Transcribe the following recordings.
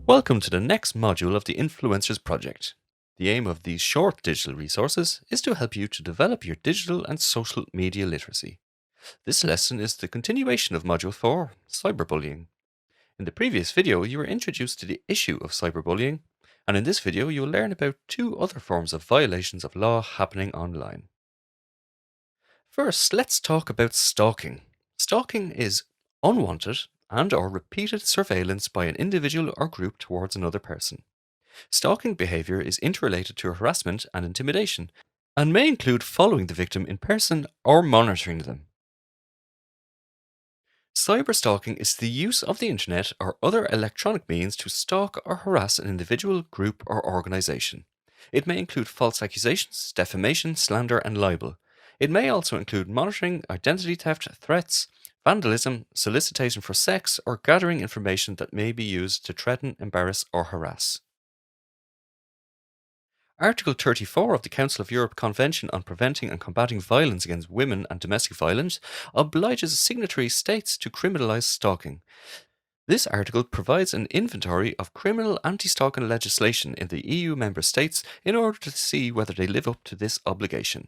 Welcome to the next module of the Influencers Project. The aim of these short digital resources is to help you to develop your digital and social media literacy. This lesson is the continuation of Module 4, Cyberbullying. In the previous video, you were introduced to the issue of cyberbullying, and in this video, you will learn about two other forms of violations of law happening online. First, let's talk about stalking. Stalking is unwanted and/or repeated surveillance by an individual or group towards another person. Stalking behavior is interrelated to harassment and intimidation, and may include following the victim in person or monitoring them. Cyberstalking is the use of the internet or other electronic means to stalk or harass an individual, group, or organization. It may include false accusations, defamation, slander, and libel. It may also include monitoring, identity theft, threats, vandalism, solicitation for sex, or gathering information that may be used to threaten, embarrass, or harass. Article 34 of the Council of Europe Convention on Preventing and Combating Violence Against Women and Domestic Violence obliges signatory states to criminalise stalking. This article provides an inventory of criminal anti-stalking legislation in the EU member states in order to see whether they live up to this obligation.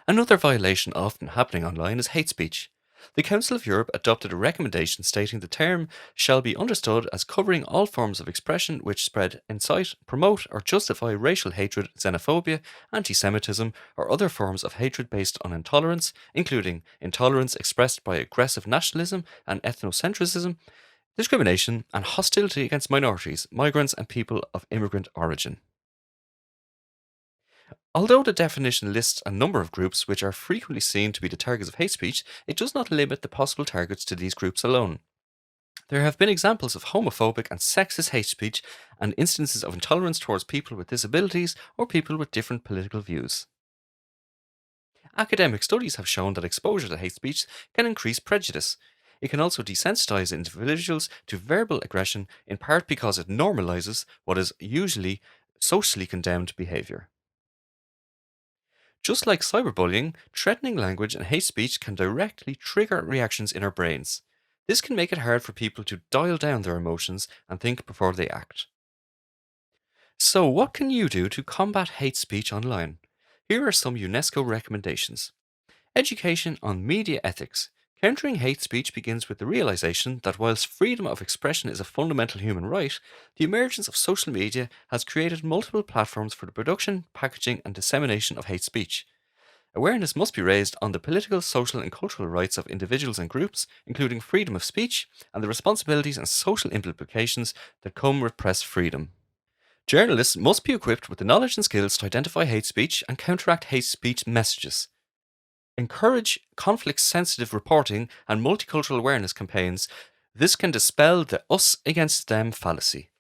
Another violation often happening online is hate speech. The Council of Europe adopted a recommendation stating the term shall be understood as covering all forms of expression which spread, incite, promote, or justify racial hatred, xenophobia, anti Semitism, or other forms of hatred based on intolerance, including intolerance expressed by aggressive nationalism and ethnocentrism, discrimination, and hostility against minorities, migrants, and people of immigrant origin. Although the definition lists a number of groups which are frequently seen to be the targets of hate speech, it does not limit the possible targets to these groups alone. There have been examples of homophobic and sexist hate speech and instances of intolerance towards people with disabilities or people with different political views. Academic studies have shown that exposure to hate speech can increase prejudice. It can also desensitize individuals to verbal aggression, in part because it normalizes what is usually socially condemned behavior. Just like cyberbullying, threatening language and hate speech can directly trigger reactions in our brains. This can make it hard for people to dial down their emotions and think before they act. So, what can you do to combat hate speech online? Here are some UNESCO recommendations. Education on media ethics. Countering hate speech begins with the realization that whilst freedom of expression is a fundamental human right, the emergence of social media has created multiple platforms for the production, packaging, and dissemination of hate speech. Awareness must be raised on the political, social, and cultural rights of individuals and groups, including freedom of speech and the responsibilities and social implications that come with press freedom. Journalists must be equipped with the knowledge and skills to identify hate speech and counteract hate speech messages. Encourage conflict sensitive reporting and multicultural awareness campaigns. This can dispel the us against them fallacy.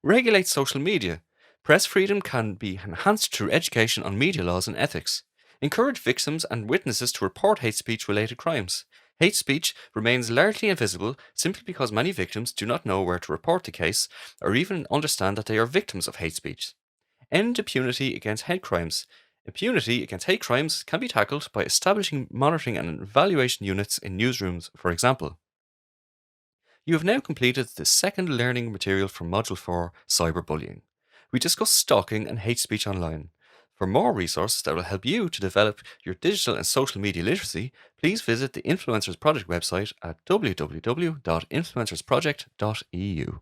Regulate social media. Press freedom can be enhanced through education on media laws and ethics. Encourage victims and witnesses to report hate speech related crimes. Hate speech remains largely invisible simply because many victims do not know where to report the case or even understand that they are victims of hate speech. End impunity against hate crimes. Impunity against hate crimes can be tackled by establishing monitoring and evaluation units in newsrooms, for example. You have now completed the second learning material from Module 4, Cyberbullying. We discussed stalking and hate speech online. For more resources that will help you to develop your digital and social media literacy, please visit the Influencers Project website at www.influencersproject.eu.